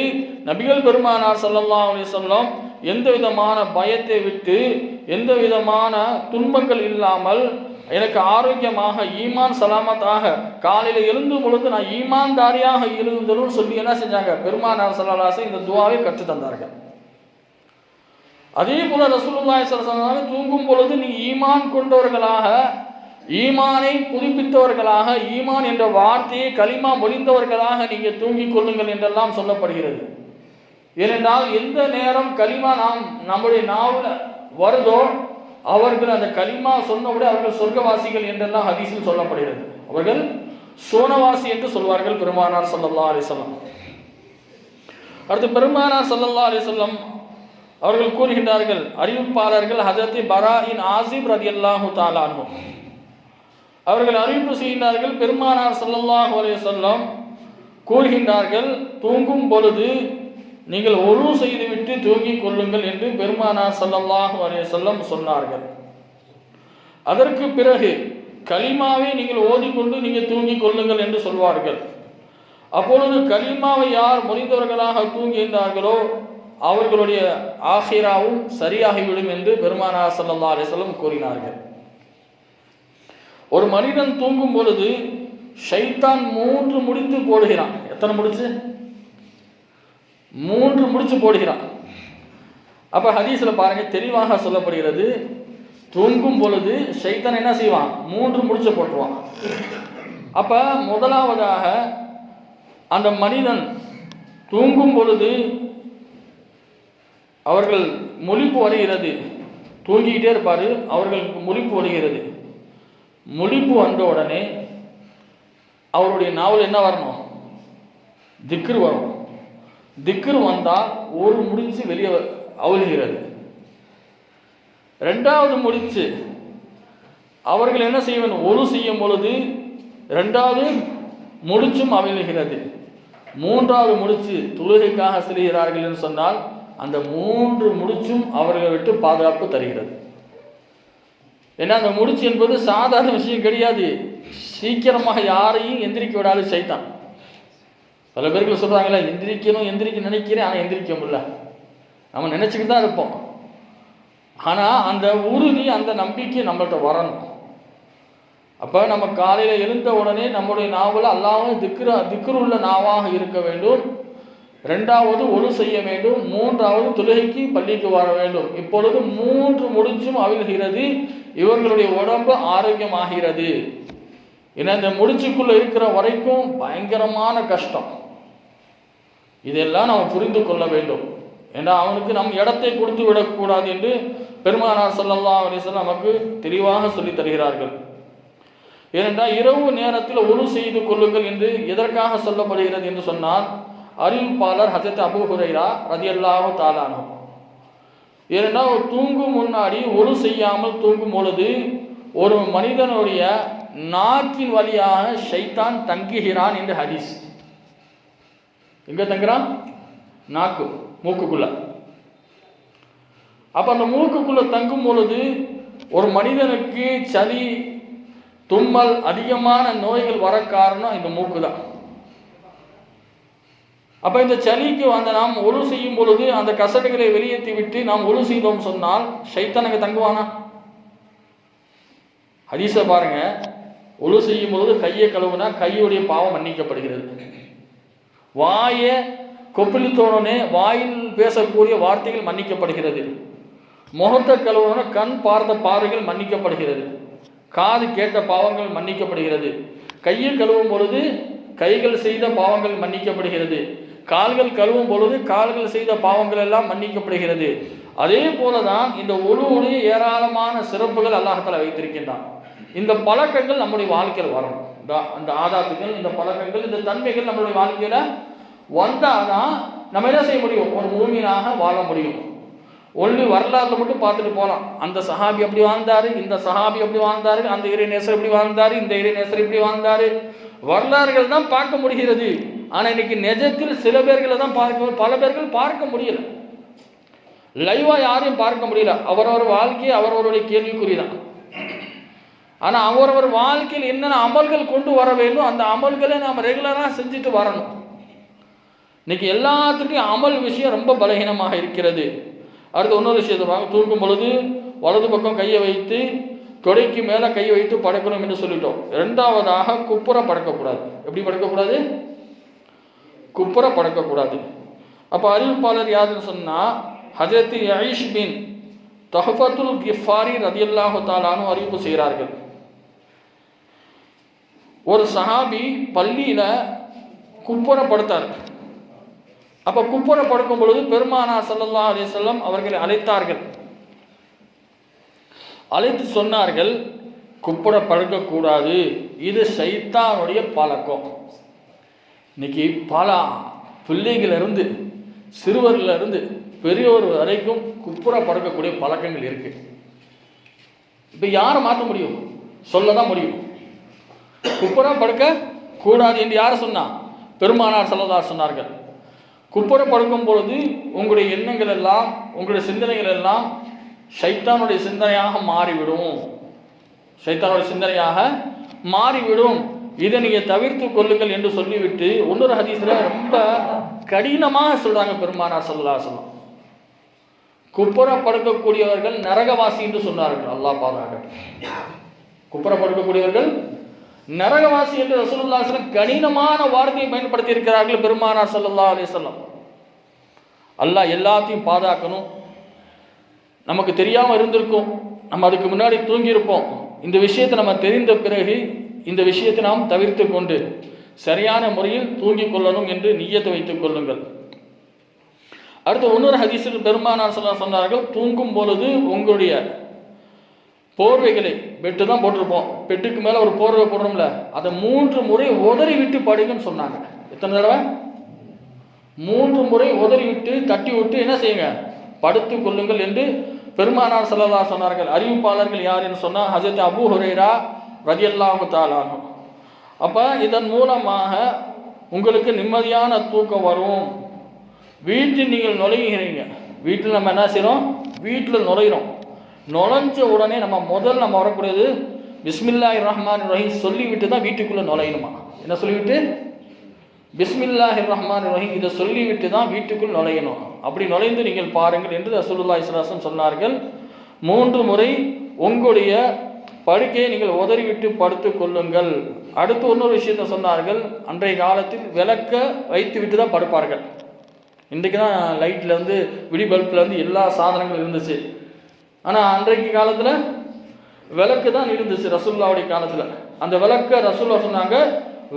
Speaker 1: நபிகள் பெருமானார் ஸல்லல்லாஹு அலைஹி வஸல்லம் எந்த விதமான பயத்தை விட்டு, எந்த விதமான துன்பங்கள் இல்லாமல் எனக்கு ஆரோக்கியமாக ஈமான் சலாமத்தாக காலையில் எழுந்தும் பொழுது நான் ஈமான்தாரியாக எழுந்தலும் சொல்லி என்ன செஞ்சாங்க, பெருமானார் ஸல்லல்லாஹு அலைஹி வஸல்லம் இந்த துஆவை கற்று தந்தார்கள். அதே போல ரசூலுல்லாஹி ஸல்லல்லாஹு அலைஹி வஸல்லம் தூங்கும் பொழுது நீ ஈமான் கொண்டவர்களாக, ஈமானை புதுப்பித்தவர்களாக, ஈமான் என்ற வார்த்தையை கலிமா மொழிந்தவர்களாக நீங்கள் தூங்கிக் கொள்ளுங்கள் என்றெல்லாம் சொல்லப்படுகிறது. ஏனென்றால் எந்த நேரம் கலிமா நம்முடைய நாவில் வருதோ அவர்கள் அந்த கலிமா சொன்னவுடன் அவர்கள் சொர்க்கவாசிகள் என்றெல்லாம் ஹதீஸில் சொல்லப்படுகிறது. அவர்கள் சோனவாசி என்று சொல்வார்கள் பெருமானார் ஸல்லல்லாஹு அலைஹி வஸல்லம். அடுத்து பெருமானார் ஸல்லல்லாஹு அலைஹி வஸல்லம் அவர்கள் கூறுகின்றார்கள், அறிவிப்பாளர்கள் ஹஜரத் பரா இன் ஆசிப் ரலியல்லாஹு தஆலா அன்ஹு அவர்கள் அறிவிப்பு செய்கின்றார்கள், பெருமானார் ஸல்லல்லாஹு அலைஹி வஸல்லம் கூறுகின்றார்கள், தூங்கும் பொழுது நீங்கள் ஒழு செய்துவிட்டு தூங்கிக் கொள்ளுங்கள் என்று பெருமானார் ஸல்லல்லாஹு அலைஹி வஸல்லம் சொன்னார்கள். அதற்கு பிறகு கலிமாவை நீங்கள் ஓதிக்கொண்டு நீங்கள் தூங்கிக் கொள்ளுங்கள் என்று சொல்வார்கள். அப்பொழுது கலிமாவை யார் முடிந்தவர்களாக தூங்குகின்றார்களோ அவர்களுடைய ஆஹிராவும் சரியாகிவிடும் என்று பெருமானார் ஸல்லல்லாஹு அலைஹி வஸல்லம் கூறினார்கள். ஒரு மனிதன் தூங்கும் பொழுது ஷைத்தான் 3 முடித்து போடுகிறான். எத்தனை முடிச்சு? 3 முடிச்சு போடுகிறான். அப்ப ஹதீஸ்ல பாருங்க, தெளிவாக சொல்லப்படுகிறது, தூங்கும் பொழுது ஷைத்தான் என்ன செய்வான், 3 முடிச்சு போட்டுருவான். அப்ப முதலாவதாக அந்த மனிதன் தூங்கும் பொழுது அவர்கள் முழிப்பு வருகிறது, தூங்கிக்கிட்டே இருப்பாரு, அவர்களுக்கு முழிப்பு வருகிறது. முழிப்பு வந்த உடனே அவருடைய நாவல் என்ன வரணும், திக்ர் வரும். திக்ர் வந்தால் ஒரு முடிச்சு வெளியே அவிழ்கிறது. 2வது முடிச்சு அவர்கள் என்ன செய்வேன், ஒழு செய்யும் பொழுது 2வது முடிச்சும் அவிழ்கிறது. 3வது முடிச்சு தொழுகைக்காக செல்கிறார்கள் என்று சொன்னால் அந்த 3 முடிச்சும் அவர்களை விட்டு பாதுகாப்பு தருகிறது. ஏன்னா அந்த முடிச்சு என்பது சாதாரண விஷயம் கிடையாது. சீக்கிரமாக யாரையும் எந்திரிக்க விடாது சைத்தான். பல பேர்கள் சொல்றாங்களே, எந்திரிக்க நினைக்கிறேன், ஆனால் எந்திரிக்க முடியல. நம்ம நினைச்சுக்கிட்டு தான் இருப்போம். ஆனால் அந்த உறுதி, அந்த நம்பிக்கை நம்மள்கிட்ட வரணும். அப்போ நம்ம காலையில் எழுந்த உடனே நம்முடைய நாவல் அல்லாஹ்வும் திக்ருள்ள நாவாக இருக்க வேண்டும். 2வது ஒழு செய்ய வேண்டும். 3வது தொழுகைக்கு பள்ளிக்கு வர வேண்டும். இப்பொழுது 3 முடிச்சும் அவிழ்கிறது. இவர்களுடைய உடம்பு ஆரோக்கியமாகிறது. ஏன்னா இந்த முடிச்சுக்குள்ள இருக்கிற வரைக்கும் பயங்கரமான கஷ்டம். இதெல்லாம் நாம் புரிந்து கொள்ள வேண்டும். ஏன்னா அவனுக்கு நம் இடத்தை கொடுத்து விடக்கூடாது என்று பெருமானார் ஸல்லல்லாஹு அலைஹி வஸல்லம் நமக்கு தெளிவாக சொல்லி தருகிறார்கள். ஏனென்றால் இரவு நேரத்தில் ஒழு செய்து கொள்ளுங்கள் என்று எதற்காக சொல்லப்படுகிறது என்று சொன்னால், அறிவிப்பாளர் ஹஜரத் அபூ ஹுரைரா ரலியல்லாஹு தஆலா அன்ஹு, ஏனென்றால் தூங்கும் முன்னாடி ஒழு செய்யாமல் தூங்கும் பொழுது ஒரு மனிதனுடைய நாக்கின் வழியாக ஷைத்தான் தங்குகிறான் என்று ஹதீஸ். எங்க தங்குறான்? நாக்கு, மூக்குக்குள்ள. அப்ப அந்த மூக்குக்குள்ள தங்கும் பொழுது ஒரு மனிதனுக்கு சளி, தும்மல், அதிகமான நோய்கள் வர காரணம் இந்த மூக்கு தான். அப்ப இந்த சளிக்கு நாம் ஒழு செய்யும் பொழுது அந்த கசடுகளை வெளியேற்றி விட்டு நாம் ஒழு செய்தோம் சொன்னால் ஷைத்தான் அங்கே தங்குவானா? ஹதீஸ பாருங்க, ஒழு செய்யும் பொழுது கையை கழுவுனா கையுடைய பாவம் மன்னிக்கப்படுகிறது. வாயை கொப்பளித்தோடனே வாயில் பேசக்கூடிய வார்த்தைகள் மன்னிக்கப்படுகிறது. முகத்தை கழுவுன கண் பார்த்த பார்வைகள் மன்னிக்கப்படுகிறது. காது கேட்ட பாவங்கள் மன்னிக்கப்படுகிறது. கையை கழுவும் பொழுது கைகள் செய்த பாவங்கள் மன்னிக்கப்படுகிறது. கால்கள் கழுவும் பொழுது கால்கள் செய்த பாவங்கள் எல்லாம் மன்னிக்கப்படுகிறது. அதே போலதான் இந்த ஒழுவுடைய ஏராளமான சிறப்புகள் அல்லாஹ்தாலா வைத்திருக்கின்றான். இந்த பழக்கங்கள் நம்முடைய வாழ்க்கையில் வரணும். இந்த ஆதாத்துகள், இந்த பழக்கங்கள், இந்த தன்மைகள் நம்மளுடைய வாழ்க்கையில வந்தாதான் நம்ம என்ன செய்ய முடியும், ஒரு மூமினாக வாழ முடியும். ஒன்று வரலாறுல மட்டும் பார்த்துட்டு போகலாம். அந்த சஹாபி அப்படி வாழ்ந்தாரு, இந்த சஹாபி அப்படி வாழ்ந்தாரு, அந்த இறைநேசர் இப்படி வாழ்ந்தாரு, இந்த இறைநேசர் இப்படி வாழ்ந்தாரு, வரலாறுகள் தான் பார்க்க முடிகிறது. ஆனால் இன்னைக்கு நிஜத்தில் சில பேர்களை தான் பார்க்க, பல பேர்கள் பார்க்க முடியல. லைவா யாரையும் பார்க்க முடியல. அவரவர் வாழ்க்கையை அவரவருடைய கேள்விக்குறிதான். ஆனால் அவரவர் வாழ்க்கையில் என்னென்ன அமல்கள் கொண்டு வர வேண்டும், அந்த அமல்களை நாம் ரெகுலராக செஞ்சுட்டு வரணும். இன்னைக்கு எல்லாத்துக்கும் அமல் விஷயம் ரொம்ப பலகீனமாக இருக்கிறது. அடுத்து இன்னொரு விஷயத்தை தூங்கும் பொழுது வலது பக்கம் கையை வைத்து தொடைக்கு மேலே கையை வைத்து படுக்கணும் என்று சொல்லிட்டோம். இரண்டாவதாக குப்புற படுக்கக்கூடாது. எப்படி படுக்கக்கூடாது? குப்புற படுக்கக்கூடாது. அப்போ அறிவிப்பாளர் யாருன்னு சொன்னால் ஹஜரத் யஈஷ் பின் தஹ்ஃபத்துல் கிஃபாரி ரலியல்லாஹு தஆலா அன்ஹு அறிவிப்பு செய்கிறார்கள். ஒரு சஹாபி பள்ளியில் குப்புற படுத்தார். அப்போ குப்புற படுக்கும் பொழுது பெருமானார் ஸல்லல்லாஹு அலைஹி வஸல்லம் அவர்களை அழைத்தார்கள். அழைத்து சொன்னார்கள், குப்புற படுக்கக்கூடாது, இது ஷைத்தானுடைய பழக்கம். இன்னைக்கு பல பிள்ளைகளிலிருந்து சிறுவர்களிலிருந்து பெரியோர் வரைக்கும் குப்புற படுக்கக்கூடிய பழக்கங்கள் இருக்கு. இப்போ யாரை மாற்ற முடியும்? சொல்ல தான் முடியும். குப்புற படுக்க கூடாது என்று யார் சொன்னா? பெருமானார் ஸல்லல்லாஹு சொன்னார்கள். குப்புற படுக்கும் பொழுது உங்களுடைய எண்ணங்கள் எல்லாம், உங்களுடைய சிந்தனைகள் எல்லாம் ஷைத்தானுடைய சிந்தனையாக மாறிவிடும். ஷைத்தானுடைய சிந்தனையாக மாறிவிடும். இதை நீங்கள் தவிர்த்து கொள்ளுங்கள் என்று சொல்லிவிட்டு இன்னொரு ஹதீஸ்ல ரொம்ப கடினமாக சொல்றாங்க பெருமானார் ஸல்லல்லாஹு அலைஹி வஸல்லம். குப்புற படுக்கக்கூடியவர்கள் நரகவாசி என்று சொன்னார்கள். அல்லாஹ் பாதுகாக்கட்டும். குப்புற படுக்கக்கூடியவர்கள் நரகவாசி என்று ரசூலுல்லாஹி ஸல்லல்லாஹு அலைஹி வஸல்லம் கடினமான வார்த்தையை பயன்படுத்தி இருக்கிறார்கள் பெருமானார் ஸல்லல்லாஹு அலைஹி வஸல்லம். அல்லாஹ் எல்லாத்தையும் பாதுகாக்கணும். நமக்கு தெரியாமல் இருந்திருக்கும், நம்ம அதுக்கு முன்னாடி தூங்கியிருப்போம். இந்த விஷயத்தை நம்ம தெரிந்த பிறகு இந்த விஷயத்தை நாம் தவிர்த்து கொண்டு சரியான முறையில் தூங்கிக் கொள்ளணும் என்று நிய்யத்தை வைத்துக் கொள்ளுங்கள். அடுத்து இன்னொரு ஹதீஸில் பெருமானார் ஸல்லல்லாஹு அலைஹி வஸல்லம் சொன்னார்கள், தூங்கும் பொழுது உங்களுடைய போர்வைகளை, பெட்டு தான் போட்டிருப்போம், பெட்டுக்கு மேலே ஒரு போர்வை போடுறோம்ல, அதை 3 முறை உதறி விட்டு படுங்கன்னு சொன்னாங்க. எத்தனை தடவை? 3 முறை உதறி விட்டு தட்டி விட்டு என்ன செய்யுங்க? படுத்து கொள்ளுங்கள் என்று பெருமானார் ஸல்லல்லாஹு அலைஹி வஸல்லம் சொன்னார்கள். அறிவிப்பாளர்கள் யார் என்று சொன்னால் ஹஜரத் அபூ ஹுரைரா ரலியல்லாஹு தஆலா அன்ஹு. அப்போ இதன் மூலமாக உங்களுக்கு நிம்மதியான தூக்கம் வரும். வீட்டில் நீங்கள் நுழைகிறீங்க, வீட்டில் நம்ம என்ன செய்கிறோம்? வீட்டில் நுழைகிறோம். நுழைஞ்ச உடனே நம்ம வரக்கூடியது பிஸ்மில்லாஹிர் ரஹ்மானிர் ரஹீம் சொல்லிவிட்டு தான் வீட்டுக்குள்ளே நுழையணுமா? என்ன சொல்லிவிட்டு? பிஸ்மில்லாஹிர் ரஹ்மானிர் ரஹீம் இதை சொல்லிவிட்டு தான் வீட்டுக்குள் நுழையணும். அப்படி நுழைந்து நீங்கள் பாருங்கள் என்று ரசூலுல்லாஹி ஸல்லல்லாஹு அலைஹி வஸல்லம் சொன்னார்கள். 3 முறை உங்களுடைய படுக்கையை நீங்கள் உதறிவிட்டு படுத்து கொள்ளுங்கள். அடுத்து இன்னொரு விஷயத்தை சொன்னார்கள், அன்றைய காலத்தில் விளக்க வைத்து விட்டு தான் படுப்பார்கள். இன்றைக்கு தான் லைட்டில் விடி பல்பில் எல்லா சாதனங்களும் இருந்துச்சு. ஆனால் அன்றைக்கு காலத்தில் விளக்கு தான் இருந்துச்சு ரசூலுல்லாஹ்வுடைய காலத்தில். அந்த விளக்க ரசூலுல்லாஹ் சொன்னாங்க,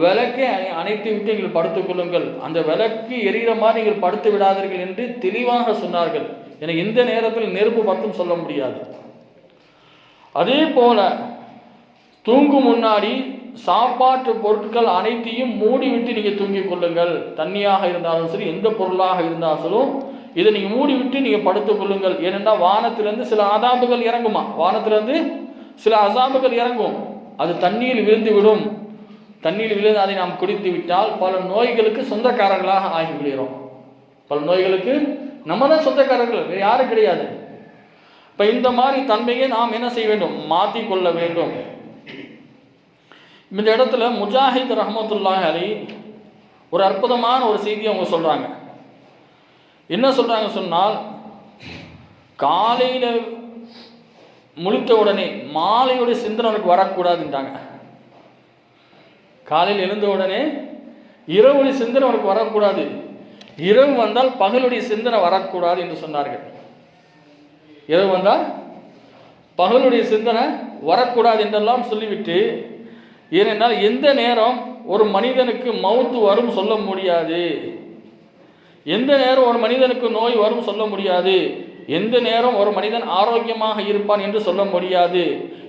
Speaker 1: விளக்கை அணைத்து விட்டு நீங்கள் படுத்துக் கொள்ளுங்கள், அந்த விளக்கு எரிகிற மாதிரி நீங்கள் படுத்து விடாதீர்கள் என்று தெளிவாக சொன்னார்கள். எனக்கு இந்த நேரத்தில் நெருப்பு பத்தும் சொல்ல முடியாது. அதே போல தூங்கும் முன்னாடி சாப்பாட்டு பொருட்கள் அனைத்தையும் மூடிவிட்டு நீங்கள் தூங்கிக் கொள்ளுங்கள். தண்ணியாக இருந்தாலும் சரி, எந்த பொருளாக இருந்தாலும் இதை நீங்கள் மூடிவிட்டு நீங்கள் படுத்துக் கொள்ளுங்கள். ஏனென்றால் வானத்திலிருந்து சில அதாபுகள் இறங்குமா, வானத்திலிருந்து சில அசாபுகள் இறங்கும், அது தண்ணீர் விழுந்து விடும். தண்ணீர் விழுந்து அதை நாம் குடித்து விட்டால் பல நோய்களுக்கு சொந்தக்காரர்களாக ஆகிவிடுகிறோம். பல நோய்களுக்கு நம்ம தான் சொந்தக்காரர்கள், வேறு யாரும் கிடையாது. இப்போ இந்த மாதிரி தன்மையை நாம் என்ன செய்ய வேண்டும்? மாற்றிக்கொள்ள வேண்டும். இந்த இடத்துல முஜாஹித் ரஹ்மத்துல்லாஹி அலைஹி ஒரு அற்புதமான ஒரு செய்தியை அவங்க சொல்கிறாங்க. என்ன சொல்கிறாங்க சொன்னால், காலையில் முழித்த உடனே மாலையுடைய சிந்தனை அவனுக்கு வரக்கூடாதுன்றாங்க. காலையில் எழுந்த உடனே இரவுடைய சிந்தனை அவனுக்கு வரக்கூடாது, இரவு வந்தால் பகலுடைய சிந்தனை வரக்கூடாது என்று சொன்னார்கள். இரவு வந்தால் பகலுடைய சிந்தனை வரக்கூடாது என்றெல்லாம் சொல்லிவிட்டு, ஏனென்றால் எந்த நேரம் ஒரு மனிதனுக்கு மவுத்து வரும் சொல்ல முடியாது, எந்த நேரம் ஒரு மனிதனுக்கு நோய் வரும் சொல்ல முடியாது, எந்த நேரம் ஒரு மனிதன் ஆரோக்கியமாக இருப்பான் என்று சொல்ல முடியாது.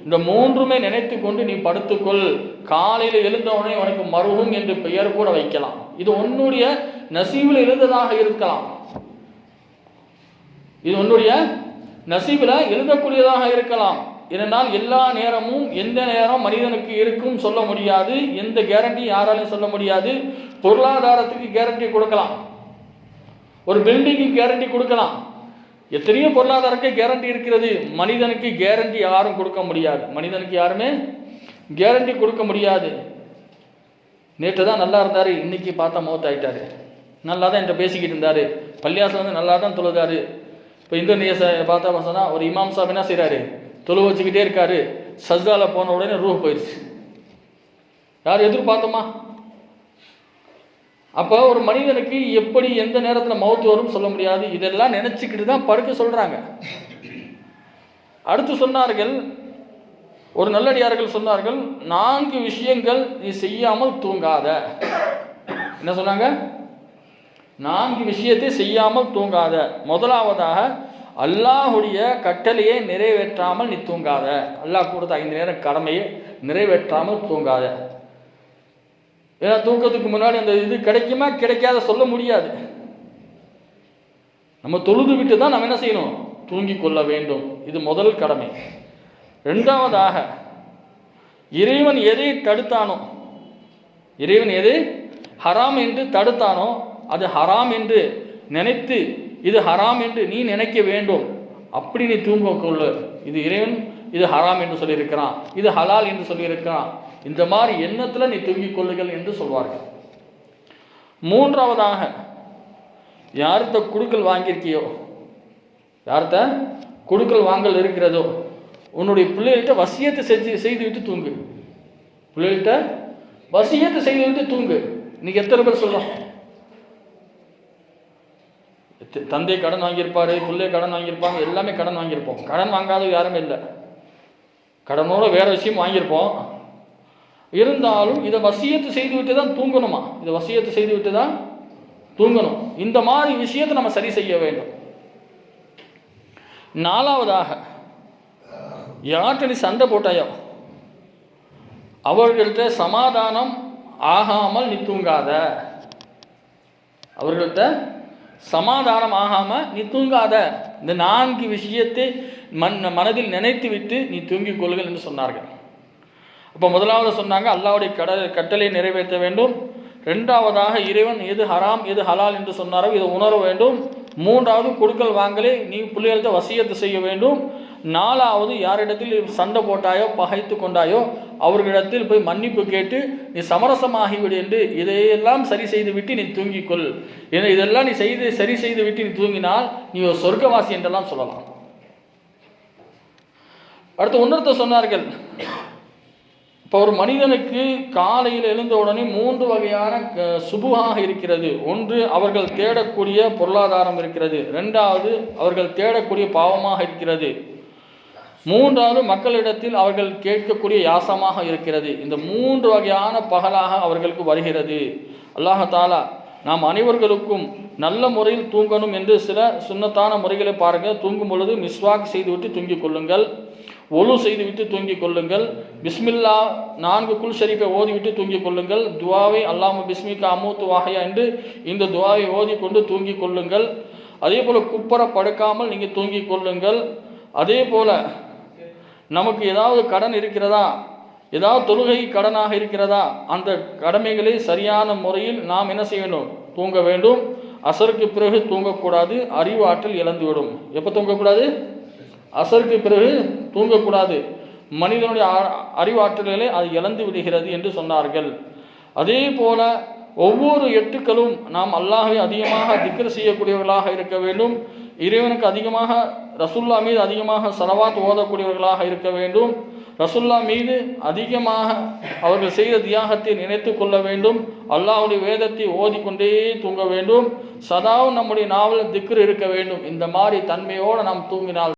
Speaker 1: இந்த 3மே நினைத்து கொண்டு நீ படுத்துக்கொள். காலையில் எழுந்தவனே உனக்கு மருகும் என்று பெயர் கூட வைக்கலாம். இது உன்னுடைய நசீபில் எழுந்ததாக இருக்கலாம், இது உன்னுடைய நசீபில் எழுதக்கூடியதாக இருக்கலாம். ஏனென்றால் எல்லா நேரமும் எந்த நேரம் மனிதனுக்கு இருக்கும் சொல்ல முடியாது, எந்த கேரண்டி யாராலையும் சொல்ல முடியாது. பொருளாதாரத்துக்கு கேரண்டி கொடுக்கலாம், ஒரு பில்டிங்கு கேரண்டி கொடுக்கலாம், எத்தனையோ பொருளாதாரಕ್ಕೆ கேரண்டி இருக்கிறது. மனிதனுக்கு கேரண்டி யாரும் கொடுக்க முடியாது, மனிதனுக்கு யாருமே கேரண்டி கொடுக்க முடியாது. நேற்று தான் நல்லா இருந்தார், இன்னைக்கு பார்த்தா மௌத் ஆகிட்டார். நல்லா தான் என்கிட்ட பேசிக்கிட்டு இருந்தார், பள்ளியாசில் வந்து நல்லா தான் தொழுதாரு. இப்போ இந்தோனேசியா பார்த்தா சொன்னால் ஒரு இமாம் சாப் என்ன செய்கிறாரு, தொழு வச்சுக்கிட்டே இருக்காரு. சஜ்தால போன உடனே ரூஹ் போயிடுச்சு. யார் எதிர்பார்த்தோமா? அப்போ ஒரு மனிதனுக்கு எப்படி எந்த நேரத்தில் மௌத்து வரும் சொல்ல முடியாது. இதெல்லாம் நினச்சிக்கிட்டு தான் படுக்க சொல்கிறாங்க. அடுத்து சொன்னார்கள், ஒரு நல்லடியார்கள் சொன்னார்கள், 4 விஷயங்கள் நீ செய்யாமல் தூங்காத. என்ன சொன்னாங்க? 4 விஷயத்தை செய்யாமல் தூங்காத. முதலாவதாக, அல்லாஹுடைய கட்டளையை நிறைவேற்றாமல் நீ தூங்காத. அல்லாஹ் கொடுத்த 5 நேர கடமையை நிறைவேற்றாமல் தூங்காத. ஏன்னா தூக்கத்துக்கு முன்னாடி அந்த இது கிடைக்குமா கிடைக்காத சொல்ல முடியாது. நம்ம தொழுது விட்டு தான் நம்ம என்ன செய்யணும், தூங்கி கொள்ள வேண்டும். இது முதல் கடமை. 2வதாக, இறைவன் எதை தடுத்தானோ, இறைவன் எது ஹராம் என்று தடுத்தானோ அது ஹராம் என்று நினைத்து, இது ஹராம் என்று நீ நினைக்க வேண்டும். அப்படி நீ தூங்க கொள்ளு. இது இறைவன் இது ஹராம் என்று சொல்லியிருக்கிறான், இது ஹலால் என்று சொல்லியிருக்கிறான், இந்த மாதிரி எண்ணத்தில் நீ தூங்கிக் கொள்ளுங்கள் என்று சொல்வார்கள். 3வதாக, யார்கிட்ட குடுக்கல் வாங்கியிருக்கியோ, யார்கிட்ட குடுக்கல் வாங்கல் இருக்கிறதோ, உன்னுடைய பிள்ளைகள்கிட்ட வசியத்தை செய்துவிட்டு தூங்கு. பிள்ளைகள்கிட்ட வசியத்தை செய்துவிட்டு தூங்கு. இன்னைக்கு எத்தனை பேர் சொல்றோம்? தந்தை கடன் வாங்கியிருப்பாரு, பிள்ளை கடன் வாங்கியிருப்பாங்க, எல்லாமே கடன் வாங்கியிருப்போம். கடன் வாங்காத யாருமே இல்லை. கடனோட வேற விஷயம் வாங்கியிருப்போம். இருந்தாலும் இதை வசியத்து செய்துவிட்டு தான் தூங்கணுமா? இதை வசியத்து செய்துவிட்டு தான் தூங்கணும். இந்த மாதிரி விஷயத்தை நம்ம சரி செய்ய வேண்டும். 4வதாக, யார்கிட்ட நீ சண்டை போட்டாயோ அவர்கள்ட்ட சமாதானம் ஆகாமல் நீ தூங்காத. அவர்கள்ட்ட சமாதானம் ஆகாமல் நீ தூங்காத. இந்த 4 விஷயத்தை மனதில் நினைத்து விட்டு நீ தூங்கிக் கொள்ளுங்கள் என்று சொன்னார்கள். அப்போ முதலாவது சொன்னாங்க, அல்லாஹ்வுடைய கட்டளை நிறைவேற்ற வேண்டும். 2வதாக, இறைவன் எது ஹராம் எது ஹலால் என்று சொன்னாரோ இதை உணர வேண்டும். 3வது, கொடுக்கல் வாங்கலே நீ பிள்ளைகள்கிட்ட வசியத்து செய்ய வேண்டும். 4வது, யாரிடத்தில் சண்டை போட்டாயோ பகைத்து கொண்டாயோ அவர்களிடத்தில் போய் மன்னிப்பு கேட்டு நீ சமரசமாகிவிடு என்று இதையெல்லாம் சரி செய்து விட்டு நீ தூங்கிக்கொள். ஏன்னா இதெல்லாம் நீ சரி செய்து விட்டு நீ தூங்கினால் நீ ஒரு சொர்க்கவாசி என்றெல்லாம் சொல்லலாம். அடுத்து ஒன்றத்தை சொன்னார்கள், இப்போ ஒரு மனிதனுக்கு காலையில் எழுந்த உடனே 3 வகையான சுபுகாக இருக்கிறது. ஒன்று, அவர்கள் தேடக்கூடிய பொருளாதாரம் இருக்கிறது. 2வது, அவர்கள் தேடக்கூடிய பாவமாக இருக்கிறது. 3வது, மக்களிடத்தில் அவர்கள் கேட்கக்கூடிய யாசமாக இருக்கிறது. இந்த 3 வகையான பகலாக அவர்களுக்கு வருகிறது. அல்லாஹ் தஆலா நாம் அனைவர்களுக்கும் நல்ல முறையில் தூங்கணும் என்று சில சுன்னத்தான முறைகளை பாருங்கள். தூங்கும் பொழுது மிஸ்வாக் செய்துவிட்டு தூங்கிக் கொள்ளுங்கள். ஒழு செய்துவிட்டு தூங்கிக் கொள்ளுங்கள். பிஸ்மில்லா 4 குல் ஷரீஃபை ஓதிவிட்டு தூங்கிக் கொள்ளுங்கள். துவாவை அல்லாஹும்ம பிஸ்மிகா அமூத்து வாஹயா என்று இந்த துவாவை ஓதி கொண்டு தூங்கிக் கொள்ளுங்கள். அதே போல் குப்பர படுக்காமல் நீங்கள் தூங்கிக் கொள்ளுங்கள். அதே போல் நமக்கு ஏதாவது கடன் இருக்கிறதா, ஏதாவது தொழுகை கடனாக இருக்கிறதா, அந்த கடமைகளை சரியான முறையில் நாம் என்ன செய்ய வேண்டும், தூங்க வேண்டும். அசருக்கு பிறகு தூங்கக்கூடாது, அறிவு ஆற்றல் இழந்துவிடும். எப்போ தூங்கக்கூடாது? அசருக்கு பிறகு தூங்கக்கூடாது. மனிதனுடைய அறிவாற்றல்களை அது இழந்து விடுகிறது என்று சொன்னார்கள். அதே போல ஒவ்வொரு எட்டுக்களும் நாம் அல்லாஹ்வை அதிகமாக திக்ர் செய்யக்கூடியவர்களாக இருக்க வேண்டும். இறைவனுக்கு அதிகமாக ரசுல்லா மீது அதிகமாக ஸலவாத் ஓதக்கூடியவர்களாக இருக்க வேண்டும். ரசுல்லா மீது அதிகமாக அவர்கள் செய்த தியாகத்தை நினைத்து கொள்ள வேண்டும். அல்லாஹ்வுடைய வேதத்தை ஓதிக்கொண்டே தூங்க வேண்டும். சதாவும் நம்முடைய நாவல் திக்ர் இருக்க வேண்டும். இந்த மாதிரி தன்மையோடு நாம் தூங்கினால்